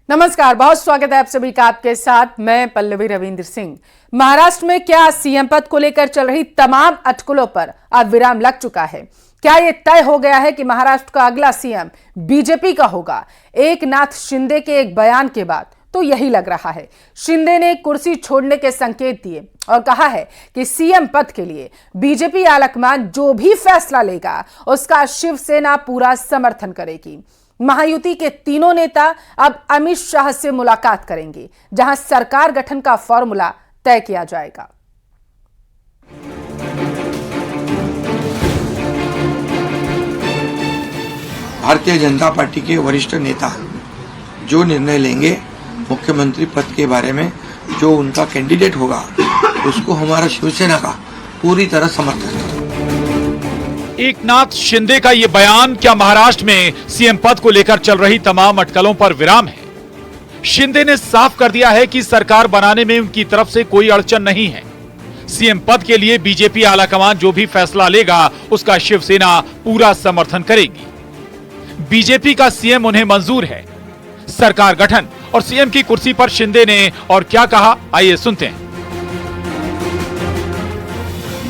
नमस्कार, बहुत स्वागत है आप सभी का। आपके साथ मैं पल्लवी रविंद्र सिंह। महाराष्ट्र में क्या सीएम पद को लेकर चल रही तमाम अटकलों पर अब विराम लग चुका है? क्या यह तय हो गया है कि महाराष्ट्र का अगला सीएम बीजेपी का होगा? एकनाथ शिंदे के एक बयान के बाद तो यही लग रहा है। शिंदे ने कुर्सी छोड़ने के संकेत दिए और कहा है कि सीएम पद के लिए बीजेपी आलाकमान जो भी फैसला लेगा उसका शिवसेना पूरा समर्थन करेगी। महायुति के तीनों नेता अब अमित शाह से मुलाकात करेंगे, जहां सरकार गठन का फॉर्मूला तय किया जाएगा। भारतीय जनता पार्टी के वरिष्ठ नेता जो निर्णय लेंगे मुख्यमंत्री पद के बारे में, जो उनका कैंडिडेट होगा उसको हमारा शिवसेना का पूरी तरह समर्थन है। एकनाथ शिंदे का ये बयान क्या महाराष्ट्र में सीएम पद को लेकर चल रही तमाम अटकलों पर विराम है? शिंदे ने साफ कर दिया है कि सरकार बनाने में उनकी तरफ से कोई अड़चन नहीं है। सीएम पद के लिए बीजेपी आलाकमान जो भी फैसला लेगा उसका शिवसेना पूरा समर्थन करेगी। बीजेपी का सीएम उन्हें मंजूर है। सरकार गठन और सीएम की कुर्सी पर शिंदे ने और क्या कहा, आइए सुनते हैं।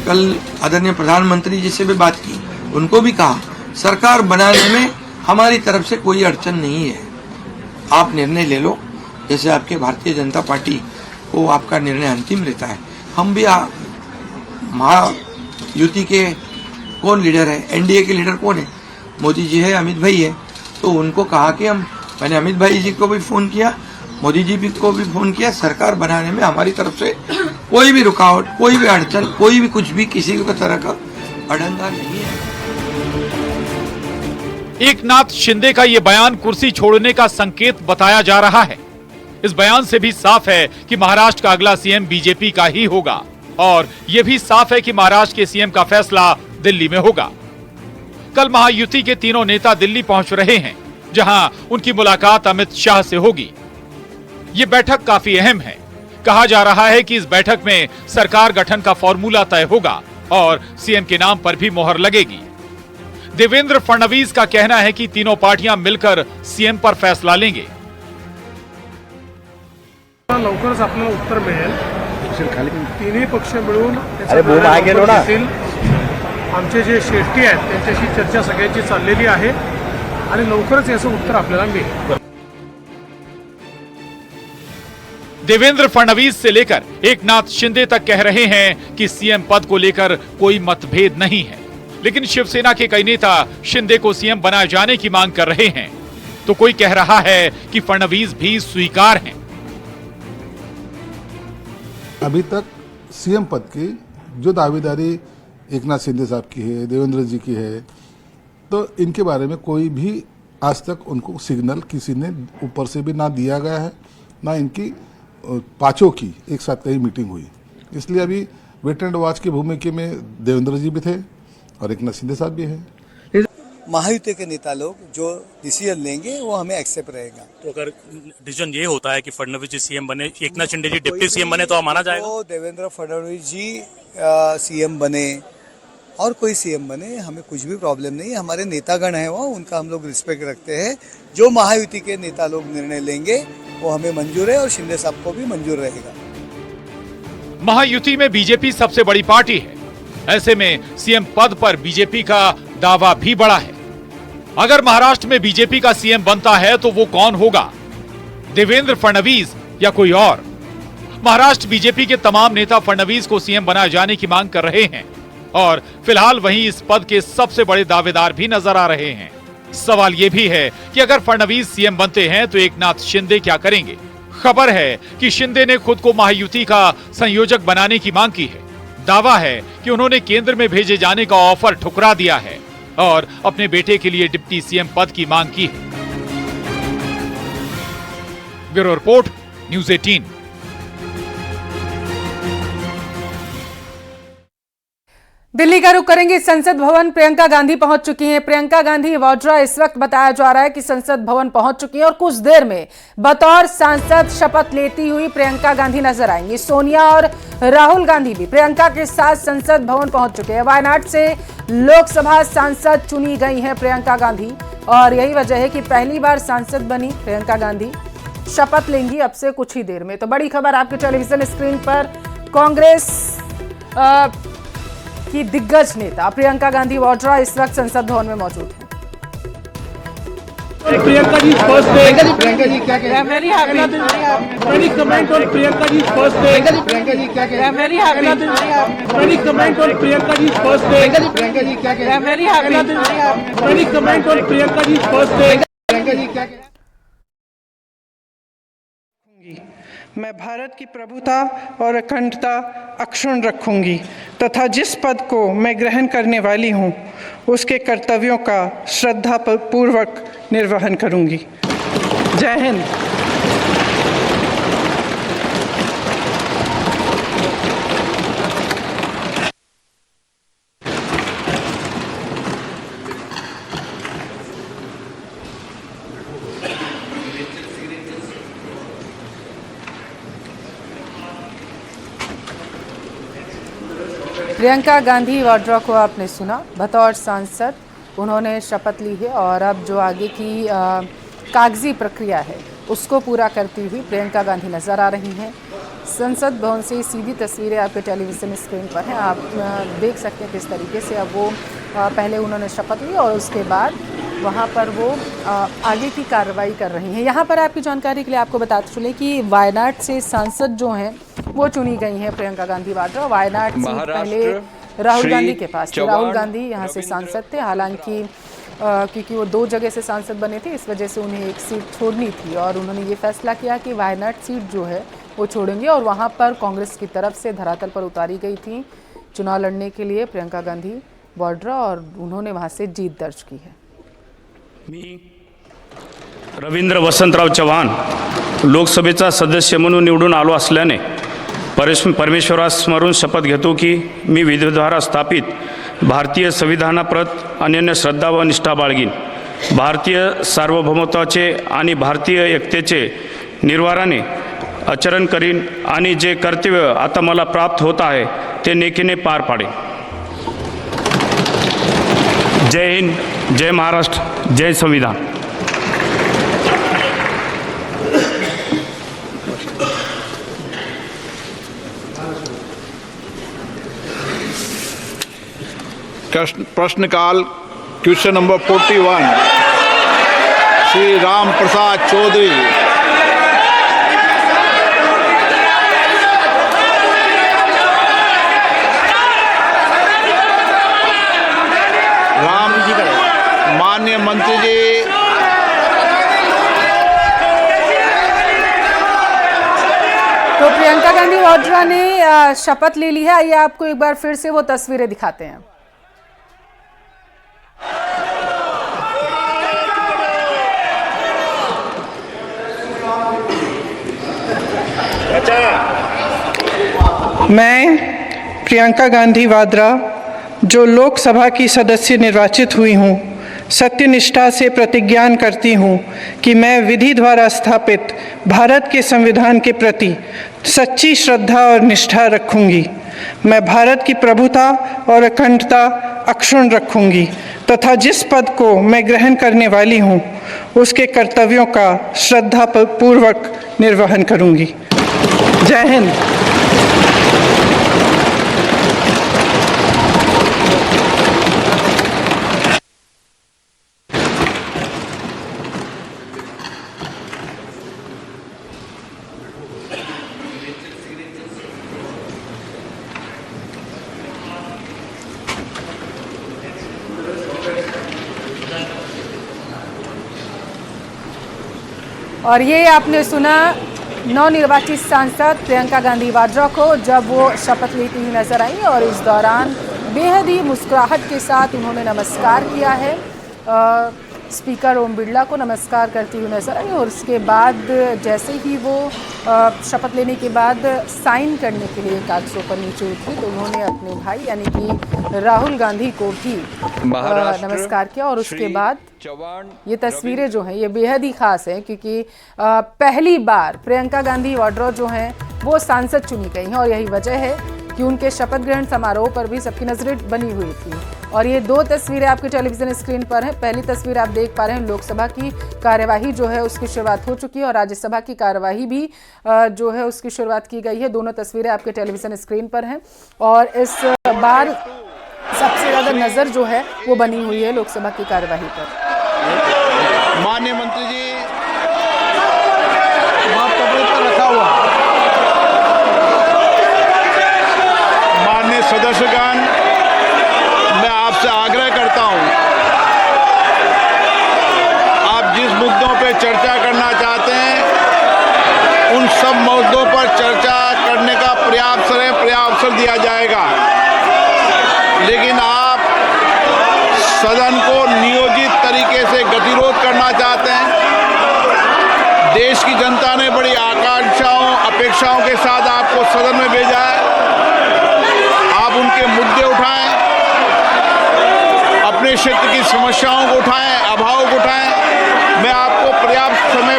कल आदरणीय प्रधानमंत्री जी से भी बात की, उनको भी कहा सरकार बनाने में हमारी तरफ से कोई अड़चन नहीं है, आप निर्णय ले लो जैसे आपके भारतीय जनता पार्टी को आपका निर्णय अंतिम रहता है। हम भी महायुति के कौन लीडर है, एनडीए के लीडर कौन है, मोदी जी है, अमित भाई है, तो उनको कहा कि मैंने अमित भाई जी को भी फोन किया, मोदी जी को भी फोन किया, सरकार बनाने में हमारी तरफ से कोई भी रुकावट, कोई भी अड़चन, कोई भी कुछ भी किसी भी तरह का अड़ंगा नहीं है। एकनाथ शिंदे का यह बयान कुर्सी छोड़ने का संकेत बताया जा रहा है। इस बयान से भी साफ है कि महाराष्ट्र का अगला सीएम बीजेपी का ही होगा और यह भी साफ है कि महाराष्ट्र के सीएम का फैसला दिल्ली में होगा। कल महायुति के तीनों नेता दिल्ली पहुंच रहे हैं, जहां उनकी मुलाकात अमित शाह से होगी। ये बैठक काफी अहम है। कहा जा रहा है कि इस बैठक में सरकार गठन का फॉर्मूला तय होगा और सीएम के नाम पर भी मोहर लगेगी। देवेंद्र फडणवीस का कहना है कि तीनों पार्टियां मिलकर सीएम पर फैसला लेंगे। लवकरच आपल्याला उत्तर मिळेल। तिन्ही पक्ष मिळून आमचे जे शेट्टी आहेत त्यांच्याशी चर्चा सगळ्यांची चाललेली आहे आणि लवकरच याचं उत्तर आपल्याला मिळेल। देवेंद्र फडणवीस से लेकर एकनाथ शिंदे तक कह रहे हैं कि सीएम पद को लेकर कोई मतभेद नहीं है, लेकिन शिवसेना के कई नेता शिंदे को सीएम बनाए जाने की मांग कर रहे हैं, तो कोई कह रहा है कि फडणवीस भी स्वीकार हैं। अभी तक सीएम पद की जो दावेदारी एकनाथ शिंदे साहब की है, देवेंद्र जी की है, तो इनके बारे में कोई भी आज तक उनको सिग्नल किसी ने ऊपर से भी ना दिया गया है, ना इनकी पांचों की एक साथ कहीं मीटिंग हुई। इसलिए अभी वेट एंड वॉच की भूमिका में देवेंद्र जी भी थे और एकनाथ शिंदे साहब भी हैं। महायुति के नेता लोग जो डिसीजन लेंगे वो हमें एक्सेप्ट रहेगा। तो अगर डिसीजन ये होता है कि फडणवीस जी सीएम बने, एकनाथ शिंदे जी डिप्टी सीएम बने, तो माना जाएगा? तो देवेंद्र फडणवीस जी सीएम बने और कोई सीएम बने, हमें कुछ भी प्रॉब्लम नहीं है। हमारे नेतागण हैं वो, उनका हम लोग रिस्पेक्ट रखते हैं। जो महायुति के नेता लोग निर्णय लेंगे वो हमें मंजूर है और शिंदे साहब को भी मंजूर रहेगा। महायुति में बीजेपी सबसे बड़ी पार्टी है, ऐसे में सीएम पद पर बीजेपी का दावा भी बड़ा है। अगर महाराष्ट्र में बीजेपी का सीएम बनता है तो वो कौन होगा, देवेंद्र फडणवीस या कोई और? महाराष्ट्र बीजेपी के तमाम नेता फडणवीस को सीएम बनाए जाने की मांग कर रहे हैं और फिलहाल वहीं इस पद के सबसे बड़े दावेदार भी नजर आ रहे हैं। सवाल यह भी है कि अगर फडणवीस सीएम बनते हैं तो एकनाथ शिंदे क्या करेंगे? खबर है कि शिंदे ने खुद को महायुति का संयोजक बनाने की मांग की है। दावा है कि उन्होंने केंद्र में भेजे जाने का ऑफर ठुकरा दिया है और अपने बेटे के लिए डिप्टी सीएम पद की मांग की है। Bureau report, news 18। दिल्ली का रुख करेंगे संसद भवन। प्रियंका गांधी पहुंच चुकी हैं। प्रियंका गांधी वाड्रा इस वक्त बताया जा रहा है कि संसद भवन पहुंच चुकी हैं और कुछ देर में बतौर सांसद शपथ लेती हुई प्रियंका गांधी नजर आएंगी। सोनिया और राहुल गांधी भी प्रियंका के साथ संसद भवन पहुंच चुके हैं। वायनाड से लोकसभा सांसद चुनी गई हैं प्रियंका गांधी और यही वजह है कि पहली बार सांसद बनी प्रियंका गांधी। शपथ लेंगी अब से कुछ ही देर में। तो बड़ी खबर आपके टेलीविजन स्क्रीन पर, कांग्रेस की दिग्गज नेता प्रियंका गांधी वाड्रा इस वक्त संसद भवन में मौजूद हैं। प्रियंका जी फर्स्ट डे, प्रियंका जी क्या कह रहे हैं? Very happy. Any comment on Priyanka ji first day? Priyanka ji क्या कह रहे हैं? Very happy. Any comment on Priyanka ji first day? Priyanka ji क्या कह रहे हैं? Very happy. Any comment on Priyanka ji first day? Priyanka ji क्या कह रहे हैं? मैं भारत की प्रभुता और अखंडता अक्षुण्ण रखूंगी तथा जिस पद को मैं ग्रहण करने वाली हूं उसके कर्तव्यों का श्रद्धापूर्वक निर्वहन करूंगी। जय हिंद। प्रियंका गांधी वाड्रा को आपने सुना, बतौर सांसद उन्होंने शपथ ली है और अब जो आगे की कागजी प्रक्रिया है उसको पूरा करती हुई प्रियंका गांधी नजर आ रही हैं। संसद भवन से सीधी तस्वीरें आपके टेलीविजन स्क्रीन पर हैं, आप देख सकते हैं किस तरीके से अब वो पहले उन्होंने शपथ ली और उसके बाद वहाँ पर वो आगे की कार्रवाई कर रही हैं। यहाँ पर आपकी जानकारी के लिए आपको बताते चले कि वायनाड से सांसद जो हैं वो चुनी गई हैं प्रियंका गांधी वाड्रा। वायनाड सीट पहले राहुल गांधी के पास थी, राहुल गांधी यहाँ से सांसद थे, हालांकि क्योंकि वो 2 जगह से सांसद बने थे इस वजह से उन्हें एक सीट छोड़नी थी और उन्होंने ये फैसला किया कि वायनाड सीट जो है वो छोड़ेंगे और वहाँ पर कांग्रेस की तरफ से धरातल पर उतारी गई थी चुनाव लड़ने के लिए प्रियंका गांधी वाड्रा और उन्होंने वहाँ से जीत दर्ज की है। मी रवींद्र वसंतराव चव्हाण लोकसभेचा सदस्य म्हणून निवडून आलो असल्याने परमेश्वरास स्मरून शपथ घेतो की मी विधिद्वारा स्थापित भारतीय संविधानाप्रत अनन्य श्रद्धा व निष्ठा बाळगीन, भारतीय सार्वभौमत्वाचे आणि भारतीय एकतेचे निर्वाराने आचरण करीन आणि जे कर्तव्य आता मला प्राप्त होत आहे ते नेकीने पार पाडेन। जय हिंद, जय महाराष्ट्र, जय संविधान। प्रश्नकाल क्वेश्चन नंबर 41 श्री राम प्रसाद चौधरी। माननीय मंत्री जी, तो प्रियंका गांधी वाड्रा ने शपथ ले ली है। आइए आपको एक बार फिर से वो तस्वीरें दिखाते हैं। मैं प्रियंका गांधी वाड्रा जो लोकसभा की सदस्य निर्वाचित हुई हूँ, सत्यनिष्ठा से प्रतिज्ञान करती हूँ कि मैं विधि द्वारा स्थापित भारत के संविधान के प्रति सच्ची श्रद्धा और निष्ठा रखूँगी। मैं भारत की प्रभुता और अखंडता अक्षुण्ण रखूँगी तथा जिस पद को मैं ग्रहण करने वाली हूँ उसके कर्तव्यों का श्रद्धापूर्वक निर्वहन करूँगी। जय हिंद। और ये आपने सुना नवनिर्वाचित सांसद प्रियंका गांधी वाड्रा को जब वो शपथ लेती हुई नजर आई और इस दौरान बेहद ही मुस्कुराहट के साथ उन्होंने नमस्कार किया है। स्पीकर ओम बिरला को नमस्कार करती हुई नजर आई और उसके बाद जैसे ही वो शपथ लेने के बाद साइन करने के लिए कागजों पर नीचे उतरी तो उन्होंने अपने भाई यानी कि राहुल गांधी को भी नमस्कार किया और उसके बाद ये तस्वीरें जो हैं ये बेहद ही खास हैं क्योंकि पहली बार प्रियंका गांधी वाड्रा जो हैं वो सांसद चुनी गई हैं और यही वजह है कि उनके शपथ ग्रहण समारोह पर भी सबकी नजरें बनी हुई थी। और ये दो तस्वीरें आपके टेलीविजन स्क्रीन पर हैं। पहली तस्वीर आप देख पा रहे हैं, लोकसभा की कार्यवाही जो है उसकी शुरुआत हो चुकी है और राज्यसभा की कार्यवाही भी जो है उसकी शुरुआत की गई है। दोनों तस्वीरें आपके टेलीविजन स्क्रीन पर हैं और इस बार सबसे ज्यादा नजर जो है वो बनी हुई है लोकसभा की कार्यवाही पर। माननीय मंत्री जी कपड़े पर रखा हुआ, माननीय सदस्यगण, मैं आपसे आग्रह करता हूं, आप जिस मुद्दों पे चर्चा करना चाहते हैं उन सब मुद्दों पर चर्चा करने का पर्याप्त अवसर दिया जाएगा, लेकिन आप सदन को नियोजित तरीके से गतिरोध करना चाहते हैं। देश की जनता ने बड़ी आकांक्षाओं अपेक्षाओं के साथ आपको सदन में भेजा है। आप उनके मुद्दे उठाएं, अपने क्षेत्र की समस्याओं को उठाएं, अभाव को उठाएं। मैं आपको पर्याप्त समय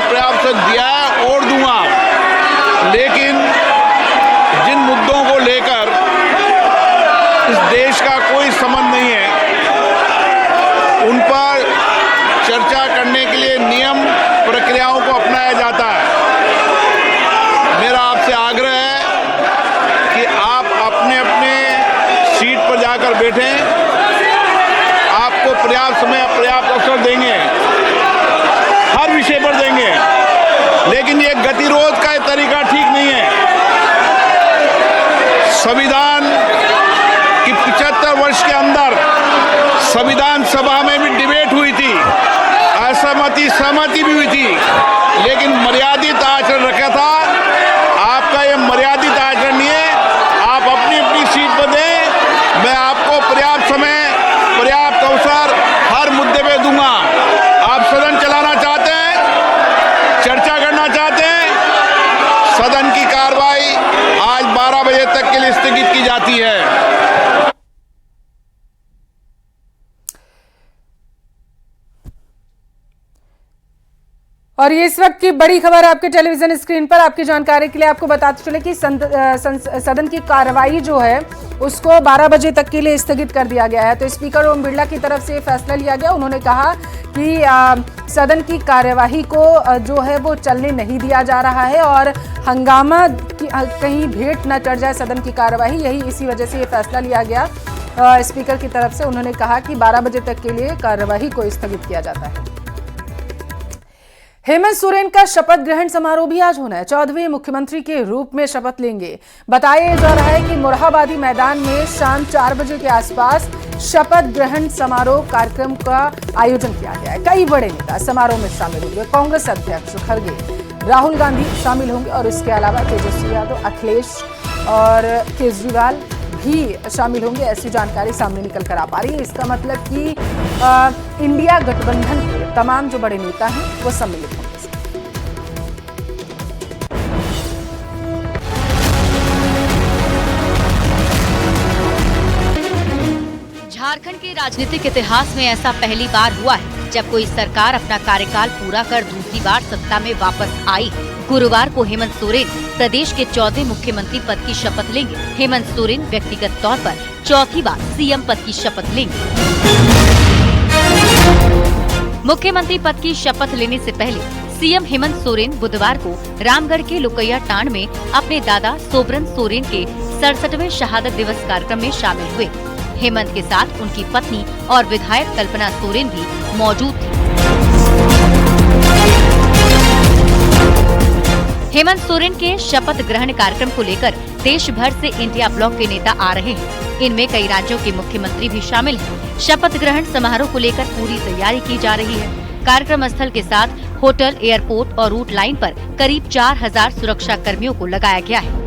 दिया है और दूंगा, लेकिन जिन मुद्दों को लेकर इस देश का कोई संबंध नहीं है उन पर चर्चा करने के लिए नियम प्रक्रियाओं को अपनाया जाता है। मेरा आपसे आग्रह है कि आप अपने अपने सीट पर जाकर बैठें। आपको पर्याप्त समय पर्याप्त अवसर देंगे, हर विषय पर देंगे, लेकिन ये गतिरोध का तरीका ठीक नहीं है। संविधान की 75 वर्ष के अंदर संविधान सभा में भी डिबेट हुई थी, सहमति भी हुई थी, लेकिन मर्यादित आचरण रखा था। आपका ये मर्यादित आचरण नहीं है। आप अपनी अपनी सीट पर दें, मैं आपको पर्याप्त समय पर्याप्त अवसर हर मुद्दे पे दूंगा। आप सदन चलाना चाहते हैं, चर्चा करना चाहते हैं, सदन की कार्रवाई आज 12 बजे तक के लिए स्थगित की जाती है। और ये इस वक्त की बड़ी खबर आपके टेलीविजन स्क्रीन पर। आपकी जानकारी के लिए आपको बताते चले कि सदन की कार्रवाई जो है उसको 12 बजे तक के लिए स्थगित कर दिया गया है। तो स्पीकर ओम बिरला की तरफ से फैसला लिया गया। उन्होंने कहा कि सदन की कार्यवाही को जो है वो चलने नहीं दिया जा रहा है और हंगामा कहीं भेंट न चढ़ जाए सदन की कार्यवाही, यही इसी वजह से ये फैसला लिया गया। स्पीकर की तरफ से उन्होंने कहा कि 12 बजे तक के लिए कार्यवाही को स्थगित किया जाता है। हेमंत सोरेन का शपथ ग्रहण समारोह भी आज होना है। 14वें मुख्यमंत्री के रूप में शपथ लेंगे। बताया जा रहा है कि मोरहाबादी मैदान में शाम 4 बजे के आसपास शपथ ग्रहण समारोह कार्यक्रम का आयोजन किया गया है। कई बड़े नेता समारोह में शामिल होंगे। कांग्रेस अध्यक्ष खड़गे, राहुल गांधी शामिल होंगे और इसके अलावा तेजस्वी यादव, अखिलेश और केजरीवाल भी शामिल होंगे। ऐसी जानकारी सामने निकल कर आ पा रही है। इसका मतलब कि इंडिया गठबंधन के तमाम जो बड़े नेता हैं वो सम्मिलित होंगे। झारखंड के राजनीतिक इतिहास में ऐसा पहली बार हुआ है जब कोई सरकार अपना कार्यकाल पूरा कर दूसरी बार सत्ता में वापस आई। गुरुवार को हेमंत सोरेन प्रदेश के 14वें मुख्यमंत्री पद की शपथ लेंगे। हेमंत सोरेन व्यक्तिगत तौर पर चौथी बार सीएम पद की शपथ लेंगे। मुख्यमंत्री पद की शपथ लेने से पहले सीएम हेमंत सोरेन बुधवार को रामगढ़ के लुकैया टांड में अपने दादा सोबरन सोरेन के 67वें शहादत दिवस कार्यक्रम में शामिल हुए। हेमंत के साथ उनकी पत्नी और विधायक कल्पना सोरेन भी मौजूद थी। हेमंत सोरेन के शपथ ग्रहण कार्यक्रम को लेकर देश भर से इंडिया ब्लॉक के नेता आ रहे हैं। इनमें कई राज्यों के मुख्यमंत्री भी शामिल हैं। शपथ ग्रहण समारोह को लेकर पूरी तैयारी की जा रही है। कार्यक्रम स्थल के साथ होटल, एयरपोर्ट और रूट लाइन पर करीब 4000 सुरक्षा कर्मियों को लगाया गया है।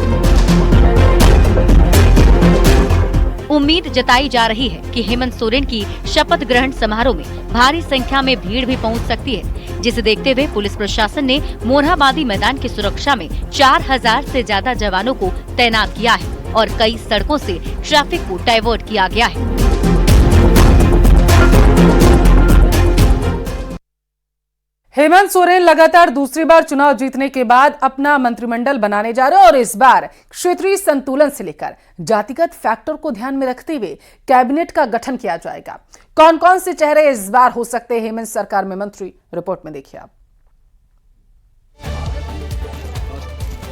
उम्मीद जताई जा रही है कि हेमंत सोरेन की शपथ ग्रहण समारोह में भारी संख्या में भीड़ भी पहुंच सकती है, जिसे देखते हुए पुलिस प्रशासन ने मोरहाबादी मैदान की सुरक्षा में 4000 से ज्यादा जवानों को तैनात किया है और कई सड़कों से ट्रैफिक को डाइवर्ट किया गया है। हेमंत सोरेन लगातार दूसरी बार चुनाव जीतने के बाद अपना मंत्रिमंडल बनाने जा रहे हैं और इस बार क्षेत्रीय संतुलन से लेकर जातिगत फैक्टर को ध्यान में रखते हुए कैबिनेट का गठन किया जाएगा। कौन कौन से चेहरे इस बार हो सकते हैं हेमंत सरकार में मंत्री, रिपोर्ट में देखिए आप।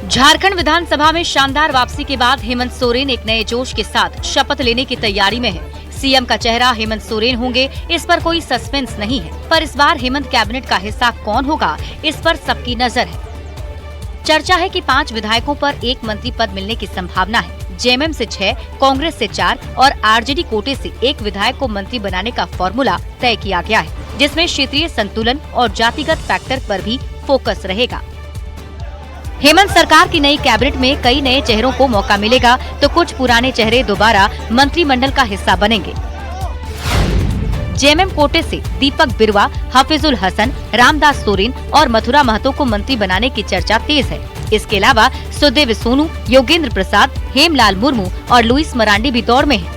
झारखंड विधानसभा में शानदार वापसी के बाद हेमंत सोरेन एक नए जोश के साथ शपथ लेने की तैयारी में है। सीएम का चेहरा हेमंत सोरेन होंगे, इस पर कोई सस्पेंस नहीं है, पर इस बार हेमंत कैबिनेट का हिस्सा कौन होगा, इस पर सबकी नजर है। चर्चा है कि 5 विधायकों पर 1 मंत्री पद मिलने की संभावना है। जेएमएम से 6, कांग्रेस से 4 और आरजेडी कोटे से 1 विधायक को मंत्री बनाने का फॉर्मूला तय किया गया है, जिसमें क्षेत्रीय संतुलन और जातिगत फैक्टर पर भी फोकस रहेगा। हेमंत सरकार की नई कैबिनेट में कई नए चेहरों को मौका मिलेगा, तो कुछ पुराने चेहरे दोबारा मंत्रिमंडल का हिस्सा बनेंगे। जेएमएम कोटे से दीपक बिरुवा, हफीजुल हसन, रामदास सोरेन और मथुरा महतो को मंत्री बनाने की चर्चा तेज है। इसके अलावा सुदेव सोनू, योगेंद्र प्रसाद, हेमलाल मुर्मू और लुइस मरांडी भी दौड़ में हैं।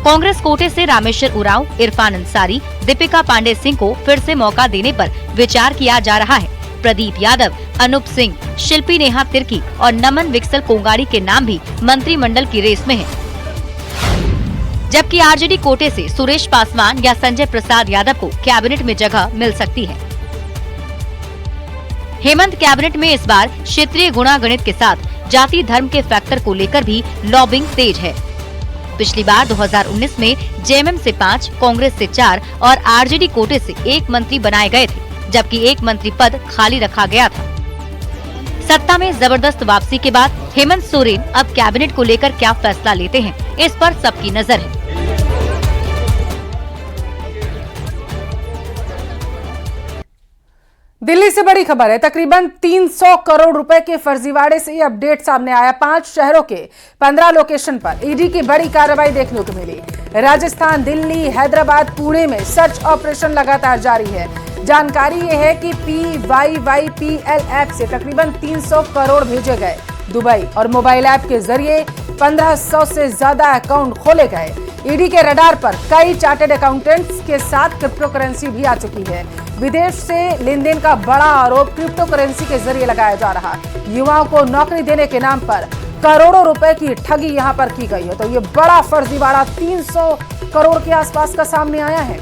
कांग्रेस कोटे से रामेश्वर उरांव, इरफान अंसारी, दीपिका पांडे सिंह को फिर से मौका देने पर विचार किया जा रहा है। प्रदीप यादव, अनूप सिंह, शिल्पी नेहा तिर्की और नमन विक्सल कोंगाड़ी के नाम भी मंत्रिमंडल की रेस में हैं। जबकि आरजेडी कोटे से सुरेश पासवान या संजय प्रसाद यादव को कैबिनेट में जगह मिल सकती है। हेमंत कैबिनेट में इस बार क्षेत्रीय गुणागणित के साथ जाति धर्म के फैक्टर को लेकर भी लॉबिंग तेज है। पिछली बार 2019 में जेएमएम से 5, कांग्रेस से 4 और आरजेडी कोटे से 1 मंत्री बनाए गए थे, जबकि 1 मंत्री पद खाली रखा गया था। सत्ता में जबरदस्त वापसी के बाद हेमंत सोरेन अब कैबिनेट को लेकर क्या फैसला लेते हैं, इस पर सबकी नजर है। दिल्ली से बड़ी खबर है। तकरीबन 300 करोड़ रुपए के फर्जीवाड़े से ये अपडेट सामने आया। 5 शहरों के 15 लोकेशन पर ईडी की बड़ी कार्रवाई देखने को मिली। राजस्थान, दिल्ली, हैदराबाद, पुणे में सर्च ऑपरेशन लगातार जारी है। जानकारी ये है कि PYYPL ऐप से तकरीबन 300 करोड़ भेजे गए दुबई और मोबाइल ऐप के जरिए 1500 से ज्यादा अकाउंट खोले गए। ईडी के रडार पर कई चार्टर्ड अकाउंटेंट्स के साथ क्रिप्टो करेंसी भी आ चुकी है। विदेश से लेनदेन का बड़ा आरोप क्रिप्टो करेंसी के जरिए लगाया जा रहा है। युवाओं को नौकरी देने के नाम पर करोड़ों रुपए की ठगी यहां पर की गई है। तो ये बड़ा फर्जीवाड़ा 300 करोड़ के आसपास का सामने आया है।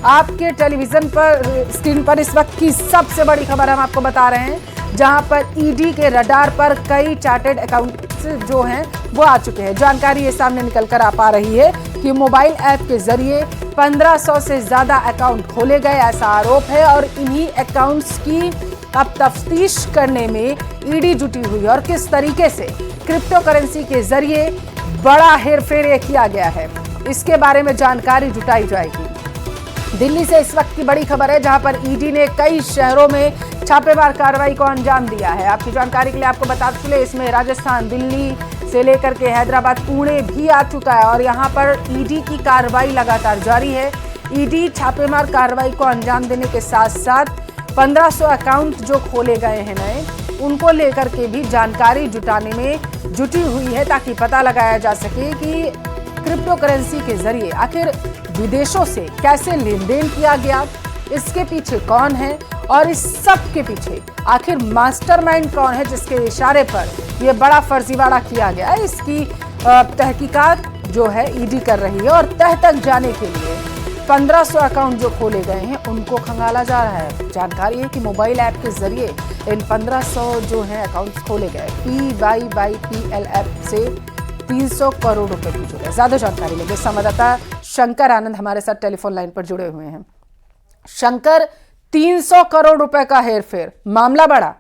आपके टेलीविजन पर स्क्रीन पर इस वक्त की सबसे बड़ी खबर हम आपको बता रहे हैं, जहां पर ईडी के रडार पर कई चार्टर्ड अकाउंट्स जो हैं वो आ चुके हैं। जानकारी ये सामने निकल कर आ पा रही है कि मोबाइल ऐप के जरिए 1500 से ज्यादा अकाउंट खोले गए, ऐसा आरोप है। और इन्हीं अकाउंट्स की अब तफ्तीश करने में ईडी जुटी हुई है और किस तरीके से क्रिप्टो करेंसी के जरिए बड़ा हेरफेर किया गया है, इसके बारे में जानकारी जुटाई जाएगी। दिल्ली से इस वक्त की बड़ी खबर है, जहां पर ईडी ने कई शहरों में छापेमार कार्रवाई को अंजाम दिया है। आपकी जानकारी के लिए आपको बता चले, इसमें राजस्थान, दिल्ली से लेकर के हैदराबाद, पुणे भी आ चुका है और यहां पर ईडी की कार्रवाई लगातार जारी है। ईडी छापेमार कार्रवाई को अंजाम देने के साथ साथ 1500 अकाउंट जो खोले गए हैं नए, उनको लेकर के भी जानकारी जुटाने में जुटी हुई है, ताकि पता लगाया जा सके कि क्रिप्टो करेंसी के जरिए आखिर विदेशों से कैसे लेन देन किया गया, इसके पीछे कौन है और इस सब के पीछे आखिर मास्टरमाइंड कौन है, जिसके इशारे पर यह बड़ा फर्जीवाड़ा किया गया है। इसकी तहकीकात जो है ईडी कर रही है और तह तक जाने के लिए 1500 अकाउंट जो खोले गए हैं उनको खंगाला जा रहा है। जानकारी है कि मोबाइल ऐप के जरिए इन 1500 जो हैं अकाउंट्स खोले गए। PYYPL ऐप से 300 करोड़ रुपए की जुड़े। ज्यादा जानकारी लेंगे संवाददाता शंकर आनंद हमारे साथ टेलीफोन लाइन पर जुड़े हुए हैं। शंकर, 300 करोड़ रुपए का हेरफेर, मामला बड़ा।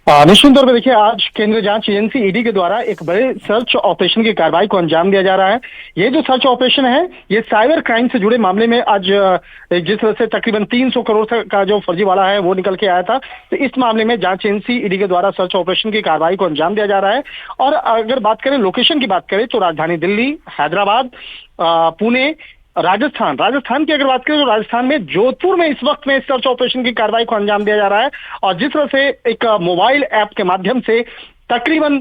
निश्चित तौर पर देखिए, आज केंद्रीय जांच एजेंसी ईडी के द्वारा एक बड़े सर्च ऑपरेशन की कार्रवाई को अंजाम दिया जा रहा है। ये जो सर्च ऑपरेशन है, ये साइबर क्राइम से जुड़े मामले में आज जिस तरह से तकरीबन 300 करोड़ का जो फर्जीवाड़ा है वो निकल के आया था, तो इस मामले में जांच एजेंसी ईडी के द्वारा सर्च ऑपरेशन की कार्रवाई को अंजाम दिया जा रहा है। और अगर बात करें लोकेशन की बात करें तो राजधानी दिल्ली, हैदराबाद, पुणे, राजस्थान की अगर बात करें तो राजस्थान में जोधपुर में इस वक्त में सर्च ऑपरेशन की कार्रवाई को अंजाम दिया जा रहा है। और जिस तरह से एक मोबाइल ऐप के माध्यम से तकरीबन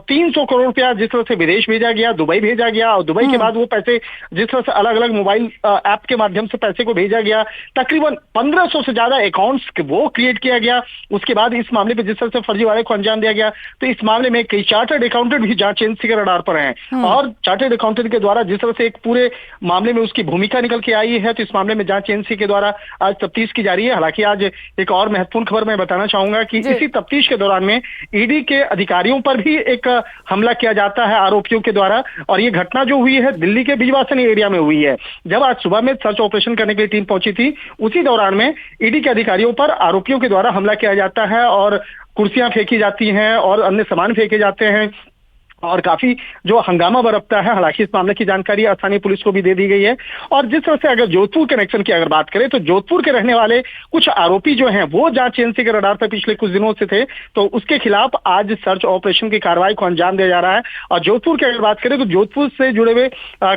300 करोड़ रुपया जिस तरह से विदेश भेजा गया, दुबई भेजा गया, और दुबई के बाद वो पैसे जिस तरह से अलग अलग मोबाइल ऐप के माध्यम से पैसे को भेजा गया, तकरीबन 1500 से ज्यादा अकाउंट्स वो क्रिएट किया गया। उसके बाद इस मामले पे जिस तरह से फर्जीवाड़े को अंजाम दिया गया, तो इस मामले में कई चार्टर्ड अकाउंटेंट भी जांच एजेंसी के रडार पर हैं, और चार्टर्ड अकाउंटेंट के द्वारा जिस तरह से एक पूरे मामले में उसकी भूमिका निकल के आई है, तो इस मामले में जांच एजेंसी के द्वारा आज तफ्तीश की जा रही है। हालांकि आज एक और महत्वपूर्ण खबर मैं बताना चाहूंगा कि इसी तफ्तीश के दौरान में ईडी के अधिकारियों पर भी एक हमला किया जाता है आरोपियों के द्वारा, और ये घटना जो हुई है दिल्ली के बिजवासनी एरिया में हुई है। जब आज सुबह में सर्च ऑपरेशन करने के लिए टीम पहुंची थी, उसी दौरान में ईडी के अधिकारियों पर आरोपियों के द्वारा हमला किया जाता है, और कुर्सियां फेंकी जाती हैं और अन्य सामान फेंके जाते हैं, और काफी जो हंगामा बरपता है। हालांकि इस मामले की जानकारी स्थानीय पुलिस को भी दे दी गई है। और जिस तरह से अगर जोधपुर कनेक्शन की अगर बात करें, तो जोधपुर के रहने वाले कुछ आरोपी जो हैं वो जांच एजेंसी के रडार पर पिछले कुछ दिनों से थे, तो उसके खिलाफ आज सर्च ऑपरेशन की कार्रवाई को अंजाम दिया जा रहा है। और जोधपुर की अगर बात करें तो जोधपुर से जुड़े हुए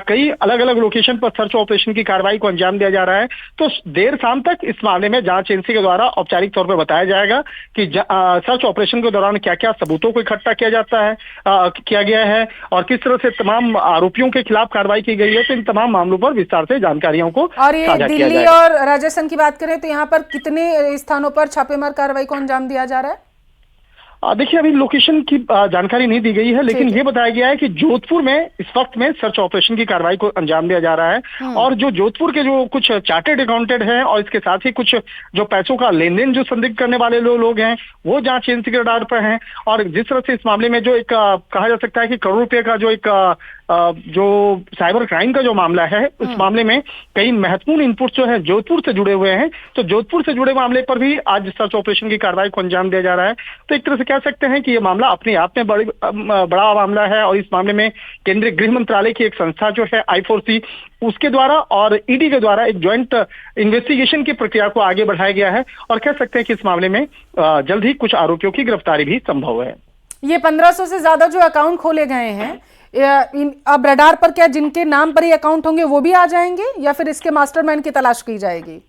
कई अलग अलग लोकेशन पर सर्च ऑपरेशन की कार्रवाई को अंजाम दिया जा रहा है। तो देर शाम तक इस मामले में जांच एजेंसी के द्वारा औपचारिक तौर पर बताया जाएगा कि सर्च ऑपरेशन के दौरान क्या क्या सबूतों को इकट्ठा किया जाता है, किया गया है, और किस तरह से तमाम आरोपियों के खिलाफ कार्रवाई की गई है। तो इन तमाम मामलों पर विस्तार से जानकारियों को और ये दिल्ली और राजस्थान की बात करें तो यहाँ पर कितने स्थानों पर छापेमार कार्रवाई को अंजाम दिया जा रहा है? देखिए, अभी लोकेशन की जानकारी नहीं दी गई है, लेकिन ये बताया गया है कि जोधपुर में इस वक्त में सर्च ऑपरेशन की कार्रवाई को अंजाम दिया जा रहा है। और जो जोधपुर के जो कुछ चार्टर्ड अकाउंटेंट हैं, और इसके साथ ही कुछ जो पैसों का लेन देन जो संदिग्ध करने वाले लोग हैं, वो जांच एजेंसी के रडार पर हैं। और जिस तरह से इस मामले में जो एक कहा जा सकता है कि करोड़ रुपए का जो एक जो साइबर क्राइम का जो मामला है, उस मामले में कई महत्वपूर्ण इनपुट जो है जोधपुर से जुड़े हुए हैं। तो जोधपुर से जुड़े मामले पर भी आज सर्च ऑपरेशन की कार्रवाई को अंजाम दिया जा रहा है। तो एक तरह से कह सकते हैं कि ये मामला अपने आप में बड़ा मामला है, और इस मामले में केंद्रीय गृह मंत्रालय की एक संस्था जो है I4C, उसके द्वारा और ईडी के द्वारा एक ज्वाइंट इन्वेस्टिगेशन की प्रक्रिया को आगे बढ़ाया गया है। और कह सकते हैं कि इस मामले में जल्द ही कुछ आरोपियों की गिरफ्तारी भी संभव है। ये 1500 से ज्यादा जो अकाउंट खोले गए हैं, अब रडार पर क्या जिनके नाम पर ये अकाउंट होंगे वो भी आ जाएंगे, या फिर इसके मास्टरमाइंड की तलाश की जाएगी?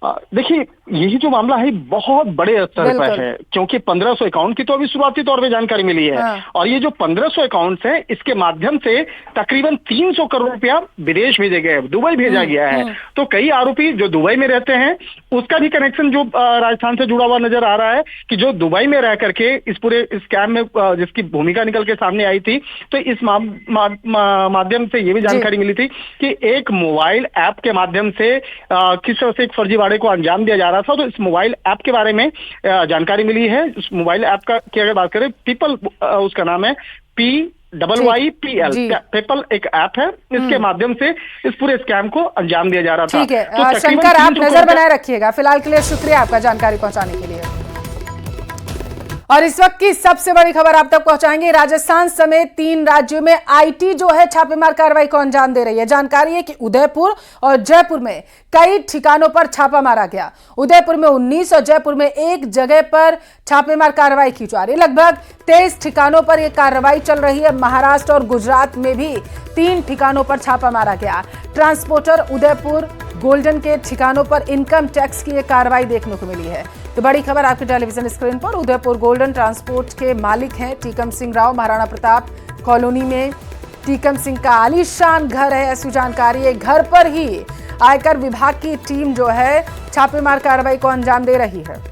देखिए, यही जो मामला है बहुत बड़े स्तर पर है, क्योंकि 1500 अकाउंट की तो अभी शुरुआती तौर पे जानकारी मिली है। और ये जो 1500 अकाउंट्स हैं, इसके माध्यम से तकरीबन 300 करोड़ रुपया विदेश भेजे गए, दुबई भेजा गया है। तो कई आरोपी जो दुबई में रहते हैं, उसका भी कनेक्शन जो राजस्थान से जुड़ा हुआ नजर आ रहा है, कि जो दुबई में रह करके इस पूरे स्कैम में जिसकी भूमिका निकल के सामने आई थी। तो इस माध्यम से ये भी जानकारी मिली थी कि एक मोबाइल ऐप के माध्यम से किस तरह से एक फर्जीवाड़े को अंजाम दिया जा रहा था। तो इस मोबाइल ऐप के बारे में जानकारी मिली है। उस मोबाइल ऐप का की अगर बात करें, पीपल उसका नाम है, PYPL, पेपल एक ऐप है। इसके माध्यम से इस पूरे स्कैम को अंजाम दिया जा रहा था। ठीक है, तो शंकर आप नजर बनाए रखिएगा। फिलहाल के लिए शुक्रिया आपका जानकारी पहुंचाने के लिए। और इस वक्त की सबसे बड़ी खबर आप तक पहुंचाएंगे। राजस्थान समेत 3 राज्यों में आईटी जो है छापेमार कार्रवाई को अंजाम दे रही है। जानकारी है कि उदयपुर और जयपुर में कई ठिकानों पर छापा मारा गया। उदयपुर में 19 और जयपुर में 1 जगह पर छापेमार कार्रवाई की जा रही है। लगभग 23 ठिकानों पर यह कार्रवाई चल रही है। महाराष्ट्र और गुजरात में भी 3 ठिकानों पर छापा मारा गया। ट्रांसपोर्टर उदयपुर गोल्डन के ठिकानों पर इनकम टैक्स की यह कार्रवाई देखने को मिली है। तो बड़ी खबर आपकी टेलीविजन स्क्रीन पर। उदयपुर गोल्डन ट्रांसपोर्ट के मालिक हैं टीकम सिंह राव। महाराणा प्रताप कॉलोनी में टीकम सिंह का आलीशान घर है, ऐसी जानकारी है। घर पर ही आयकर विभाग की टीम जो है छापेमार कार्रवाई को अंजाम दे रही है।